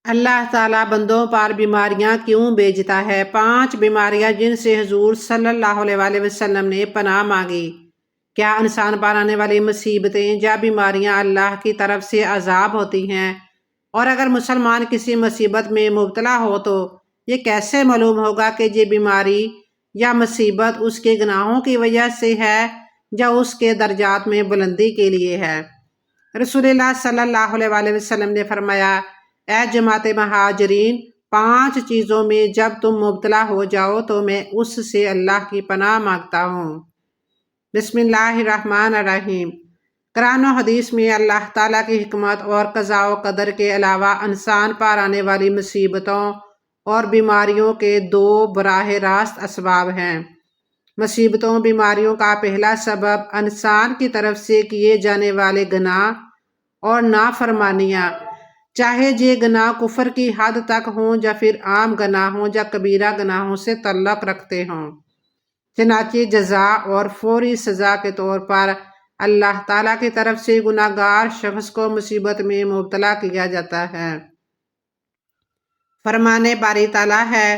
اللہ تعالیٰ بندوں پر بیماریاں کیوں بھیجتا ہے؟ 5 بیماریاں جن سے حضور صلی اللہ علیہ وسلم نے پناہ مانگی۔ کیا انسان پر آنے والی مصیبتیں یا بیماریاں اللہ کی طرف سے عذاب ہوتی ہیں؟ اور اگر مسلمان کسی مصیبت میں مبتلا ہو تو یہ کیسے معلوم ہوگا کہ یہ بیماری یا مصیبت اس کے گناہوں کی وجہ سے ہے یا اس کے درجات میں بلندی کے لیے ہے؟ رسول اللہ صلی اللہ علیہ وسلم نے فرمایا، اے جماعت مہاجرین، 5 چیزوں میں جب تم مبتلا ہو جاؤ تو میں اس سے اللہ کی پناہ مانگتا ہوں۔ بسم اللہ الرحمن الرحیم۔ قرآن و حدیث میں اللہ تعالیٰ کی حکمت اور قضاء و قدر کے علاوہ انسان پر آنے والی مصیبتوں اور بیماریوں کے 2 براہ راست اسباب ہیں۔ مصیبتوں بیماریوں کا پہلا سبب انسان کی طرف سے کیے جانے والے گناہ اور نافرمانیاں، چاہے یہ گناہ کفر کی حد تک ہوں یا پھر عام گناہ ہوں یا کبیرہ گناہوں سے تعلق رکھتے ہوں۔ چنانچہ جزا اور فوری سزا کے طور پر اللہ تعالیٰ کی طرف سے گناہ گار شخص کو مصیبت میں مبتلا کیا جاتا ہے۔ فرمانے باری تعالیٰ ہے،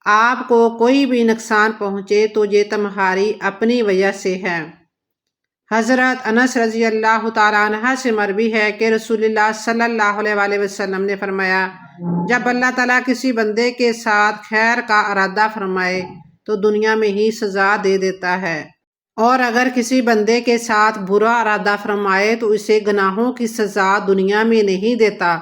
آپ کو کوئی بھی نقصان پہنچے تو یہ تمہاری اپنی وجہ سے ہے۔ حضرت انس رضی اللہ تعالیٰ عنہ سے مروی ہے کہ رسول اللہ صلی اللہ علیہ وسلم نے فرمایا، جب اللہ تعالیٰ کسی بندے کے ساتھ خیر کا ارادہ فرمائے تو دنیا میں ہی سزا دے دیتا ہے، اور اگر کسی بندے کے ساتھ برا ارادہ فرمائے تو اسے گناہوں کی سزا دنیا میں نہیں دیتا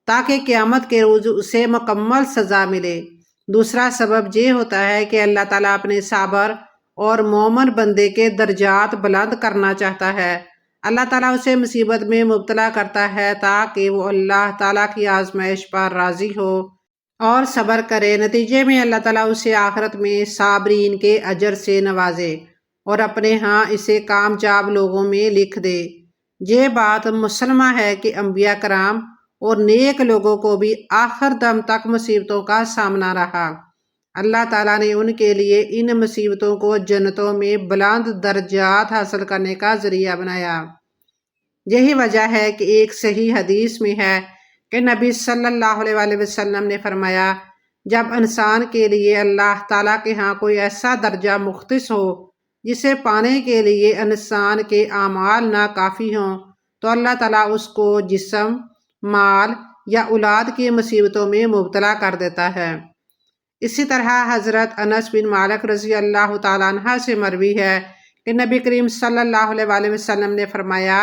تاکہ قیامت کے روز اسے مکمل سزا ملے۔ دوسرا سبب یہ ہوتا ہے کہ اللہ تعالیٰ اپنے صابر اور مومن بندے کے درجات بلند کرنا چاہتا ہے۔ اللہ تعالیٰ اسے مصیبت میں مبتلا کرتا ہے تاکہ وہ اللہ تعالیٰ کی آزمائش پر راضی ہو اور صبر کرے۔ نتیجے میں اللہ تعالیٰ اسے آخرت میں صابرین کے اجر سے نوازے اور اپنے ہاں اسے کامیاب لوگوں میں لکھ دے۔ یہ بات مسلمہ ہے کہ انبیاء کرام اور نیک لوگوں کو بھی آخر دم تک مصیبتوں کا سامنا رہا۔ اللہ تعالیٰ نے ان کے لیے ان مصیبتوں کو جنتوں میں بلند درجات حاصل کرنے کا ذریعہ بنایا۔ یہی وجہ ہے کہ ایک صحیح حدیث میں ہے کہ نبی صلی اللہ علیہ وسلم نے فرمایا، جب انسان کے لیے اللہ تعالیٰ کے ہاں کوئی ایسا درجہ مختص ہو جسے پانے کے لیے انسان کے اعمال ناکافی ہوں تو اللہ تعالیٰ اس کو جسم، مال یا اولاد کی مصیبتوں میں مبتلا کر دیتا ہے۔ اسی طرح حضرت انس بن مالک رضی اللہ تعالیٰ عنہ سے مروی ہے کہ نبی کریم صلی اللہ علیہ وسلم نے فرمایا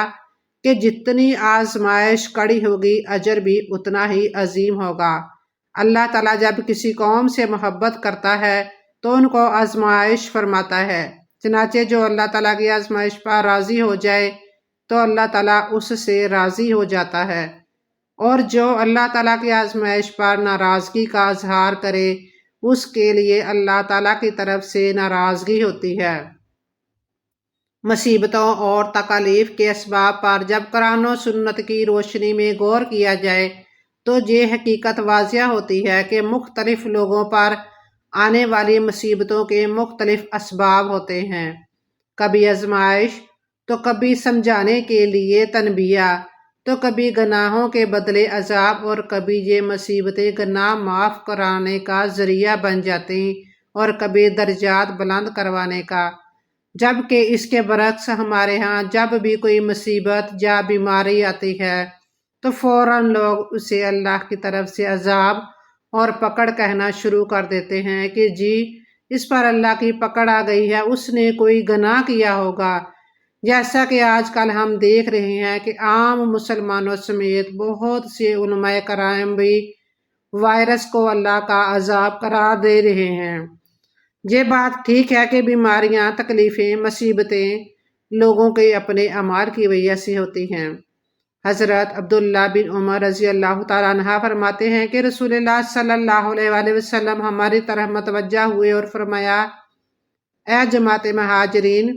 کہ جتنی آزمائش کڑی ہوگی اجر بھی اتنا ہی عظیم ہوگا۔ اللہ تعالیٰ جب کسی قوم سے محبت کرتا ہے تو ان کو آزمائش فرماتا ہے، چنانچہ جو اللہ تعالیٰ کی آزمائش پر راضی ہو جائے تو اللہ تعالیٰ اس سے راضی ہو جاتا ہے، اور جو اللہ تعالیٰ کی آزمائش پر ناراضگی کا اظہار کرے اس کے لیے اللہ تعالیٰ کی طرف سے ناراضگی ہوتی ہے۔ مصیبتوں اور تکالیف کے اسباب پر جب قرآن و سنت کی روشنی میں غور کیا جائے تو یہ حقیقت واضح ہوتی ہے کہ مختلف لوگوں پر آنے والی مصیبتوں کے مختلف اسباب ہوتے ہیں، کبھی آزمائش تو کبھی سمجھانے کے لیے تنبیہ، تو کبھی گناہوں کے بدلے عذاب، اور کبھی یہ مصیبتیں گناہ معاف کرانے کا ذریعہ بن جاتی اور کبھی درجات بلند کروانے کا۔ جبکہ اس کے برعکس ہمارے ہاں جب بھی کوئی مصیبت یا بیماری آتی ہے تو فوراً لوگ اسے اللہ کی طرف سے عذاب اور پکڑ کہنا شروع کر دیتے ہیں کہ جی اس پر اللہ کی پکڑ آ گئی ہے، اس نے کوئی گناہ کیا ہوگا۔ جیسا کہ آج کل ہم دیکھ رہے ہیں کہ عام مسلمانوں سمیت بہت سے علماء کرام بھی وائرس کو اللہ کا عذاب قرار دے رہے ہیں۔ یہ بات ٹھیک ہے کہ بیماریاں، تکلیفیں، مصیبتیں لوگوں کے اپنے اعمال کی وجہ سے ہوتی ہیں۔ حضرت عبداللہ بن عمر رضی اللہ تعالیٰ عنہ فرماتے ہیں کہ رسول اللہ صلی اللہ علیہ وسلم ہماری طرف متوجہ ہوئے اور فرمایا، اے جماعت مہاجرین،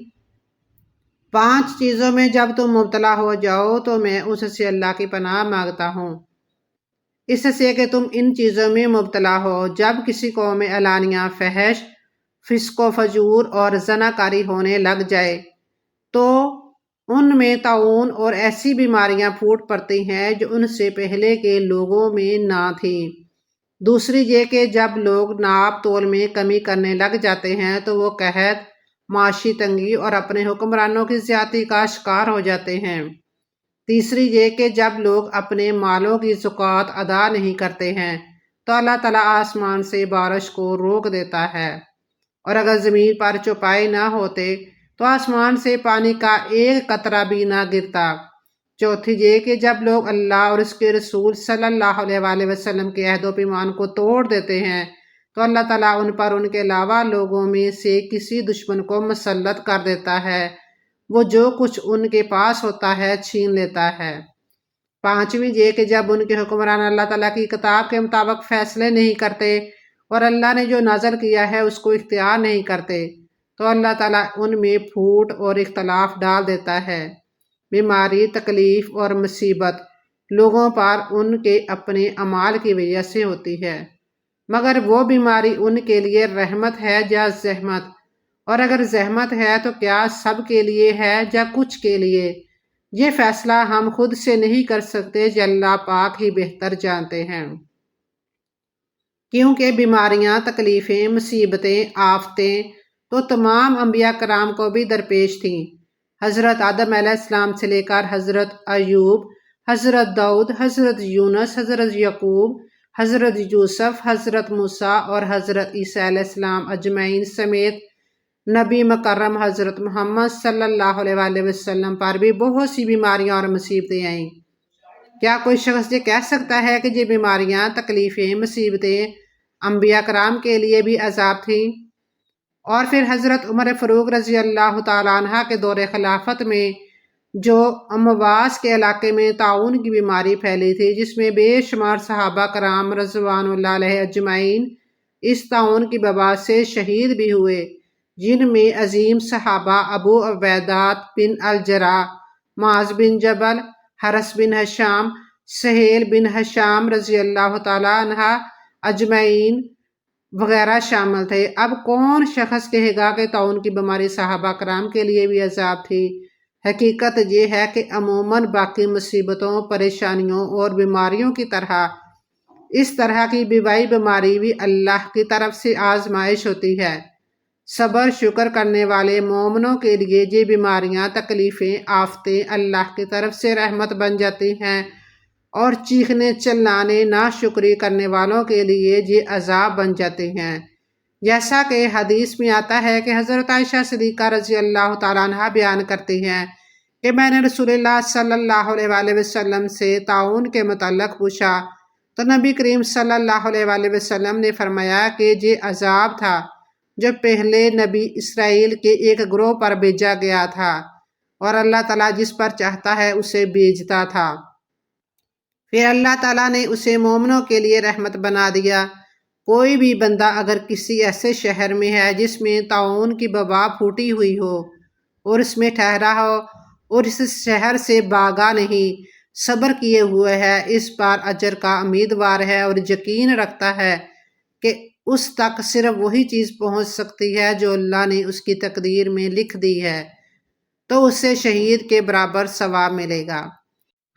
5 چیزوں میں جب تم مبتلا ہو جاؤ تو میں اس سے اللہ کی پناہ مانگتا ہوں، اس سے کہ تم ان چیزوں میں مبتلا ہو۔ جب کسی قوم میں علانیہ فحش، فسق و فجور اور زنا کاری ہونے لگ جائے تو ان میں طاعون اور ایسی بیماریاں پھوٹ پڑتی ہیں جو ان سے پہلے کے لوگوں میں نہ تھیں۔ دوسری یہ کہ جب لوگ ناپ تول میں کمی کرنے لگ جاتے ہیں تو وہ قحط، معاشی تنگی اور اپنے حکمرانوں کی زیادتی کا شکار ہو جاتے ہیں۔ تیسری یہ کہ جب لوگ اپنے مالوں کی زکوٰۃ ادا نہیں کرتے ہیں تو اللہ تعالیٰ آسمان سے بارش کو روک دیتا ہے، اور اگر زمین پر چوپائے نہ ہوتے تو آسمان سے پانی کا ایک قطرہ بھی نہ گرتا۔ چوتھی یہ کہ جب لوگ اللہ اور اس کے رسول صلی اللہ علیہ وآلہ وسلم کے عہد و پیمان کو توڑ دیتے ہیں تو اللہ تعالیٰ ان پر ان کے علاوہ لوگوں میں سے کسی دشمن کو مسلط کر دیتا ہے، وہ جو کچھ ان کے پاس ہوتا ہے چھین لیتا ہے۔ پانچویں یہ کہ جب ان کے حکمران اللہ تعالیٰ کی کتاب کے مطابق فیصلے نہیں کرتے اور اللہ نے جو نازل کیا ہے اس کو اختیار نہیں کرتے تو اللہ تعالیٰ ان میں پھوٹ اور اختلاف ڈال دیتا ہے۔ بیماری، تکلیف اور مصیبت لوگوں پر ان کے اپنے اعمال کی وجہ سے ہوتی ہے، مگر وہ بیماری ان کے لیے رحمت ہے یا زحمت، اور اگر زحمت ہے تو کیا سب کے لیے ہے یا کچھ کے لیے؟ یہ فیصلہ ہم خود سے نہیں کر سکتے، جو اللہ پاک ہی بہتر جانتے ہیں، کیونکہ بیماریاں، تکلیفیں، مصیبتیں، آفتیں تو تمام انبیاء کرام کو بھی درپیش تھیں۔ حضرت آدم علیہ السلام سے لے کر حضرت ایوب، حضرت داؤد، حضرت یونس، حضرت یعقوب، حضرت یوسف، حضرت موسیٰ اور حضرت عیسیٰ علیہ السلام اجمعین سمیت نبی مکرم حضرت محمد صلی اللہ علیہ وآلہ وسلم پر بھی بہت سی بیماریاں اور مصیبتیں آئیں۔ کیا کوئی شخص یہ کہہ سکتا ہے کہ یہ بیماریاں، تکلیفیں، مصیبتیں انبیاء کرام کے لیے بھی عذاب تھیں؟ اور پھر حضرت عمر فاروق رضی اللہ تعالیٰ عنہ کے دور خلافت میں جو امواس کے علاقے میں طاعون کی بیماری پھیلی تھی، جس میں بے شمار صحابہ کرام رضوان اللہ علیہ اجمعین اس طاعون کی وبا سے شہید بھی ہوئے، جن میں عظیم صحابہ ابو عبیدہ بن الجراح، معاذ بن جبل، حارث بن ہشام، سہیل بن ہشام رضی اللہ تعالیٰ عنہ اجمعین وغیرہ شامل تھے۔ اب کون شخص کہے گا کہ طاعون کی بیماری صحابہ کرام کے لیے بھی عذاب تھی؟ حقیقت یہ ہے کہ عموماً باقی مصیبتوں، پریشانیوں اور بیماریوں کی طرح اس طرح کی وبائی بیماری بھی اللہ کی طرف سے آزمائش ہوتی ہے۔ صبر شکر کرنے والے مومنوں کے لیے یہ بیماریاں، تکلیفیں، آفتیں اللہ کی طرف سے رحمت بن جاتی ہیں، اور چیخنے چلانے ناشکری کرنے والوں کے لیے یہ عذاب بن جاتے ہیں، جیسا کہ حدیث میں آتا ہے کہ حضرت عائشہ صدیقہ رضی اللہ تعالیٰ عنہ بیان کرتی ہیں کہ میں نے رسول اللہ صلی اللہ علیہ وآلہ وسلم سے طاعون کے متعلق پوچھا تو نبی کریم صلی اللہ علیہ وآلہ وسلم نے فرمایا کہ یہ عذاب تھا جو پہلے نبی اسرائیل کے ایک گروہ پر بھیجا گیا تھا، اور اللہ تعالیٰ جس پر چاہتا ہے اسے بھیجتا تھا، پھر اللہ تعالیٰ نے اسے مومنوں کے لیے رحمت بنا دیا۔ کوئی بھی بندہ اگر کسی ایسے شہر میں ہے جس میں طاعون کی وبا پھوٹی ہوئی ہو اور اس میں ٹھہرا ہو اور اس شہر سے بھاگا نہیں، صبر کیے ہوئے ہے، اس پر اجر کا امیدوار ہے اور یقین رکھتا ہے کہ اس تک صرف وہی چیز پہنچ سکتی ہے جو اللہ نے اس کی تقدیر میں لکھ دی ہے، تو اسے شہید کے برابر ثواب ملے گا۔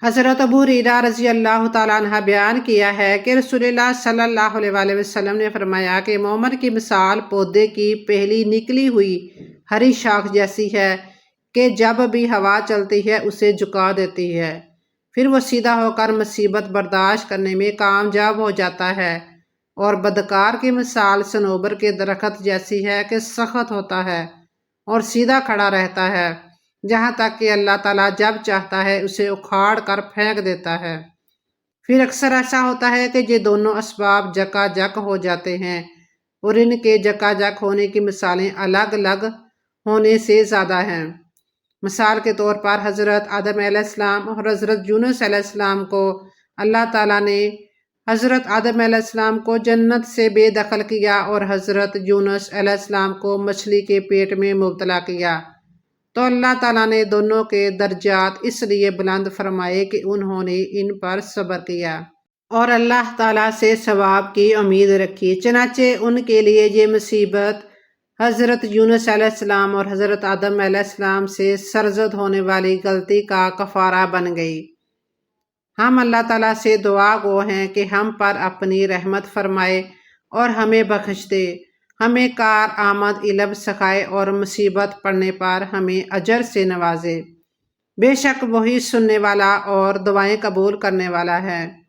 حضرت ابو ہریرہ رضی اللہ تعالیٰ عنہ بیان کیا ہے کہ رسول اللہ صلی اللہ علیہ وآلہ وسلم نے فرمایا کہ مومن کی مثال پودے کی پہلی نکلی ہوئی ہری شاخ جیسی ہے کہ جب بھی ہوا چلتی ہے اسے جھکا دیتی ہے، پھر وہ سیدھا ہو کر مصیبت برداشت کرنے میں کامیاب ہو جاتا ہے، اور بدکار کی مثال صنوبر کے درخت جیسی ہے کہ سخت ہوتا ہے اور سیدھا کھڑا رہتا ہے جہاں تک کہ اللہ تعالیٰ جب چاہتا ہے اسے اکھاڑ کر پھینک دیتا ہے۔ پھر اکثر ایسا ہوتا ہے کہ یہ دونوں اسباب جکا جک ہو جاتے ہیں، اور ان کے جکا جک ہونے کی مثالیں الگ الگ ہونے سے زیادہ ہیں۔ مثال کے طور پر حضرت آدم علیہ السلام اور حضرت یونس علیہ السلام کو اللہ تعالیٰ نے حضرت آدم علیہ السلام کو جنت سے بے دخل کیا اور حضرت یونس علیہ السلام کو مچھلی کے پیٹ میں مبتلا کیا، تو اللہ تعالیٰ نے دونوں کے درجات اس لیے بلند فرمائے کہ انہوں نے ان پر صبر کیا اور اللہ تعالیٰ سے ثواب کی امید رکھی، چنانچہ ان کے لیے یہ مصیبت حضرت یونس علیہ السلام اور حضرت آدم علیہ السلام سے سرزد ہونے والی غلطی کا کفارہ بن گئی۔ ہم اللہ تعالیٰ سے دعا گو ہیں کہ ہم پر اپنی رحمت فرمائے اور ہمیں بخش دے، ہمیں کار آمد علم سکھائے اور مصیبت پڑنے پر ہمیں اجر سے نوازے۔ بے شک وہی سننے والا اور دعائیں قبول کرنے والا ہے۔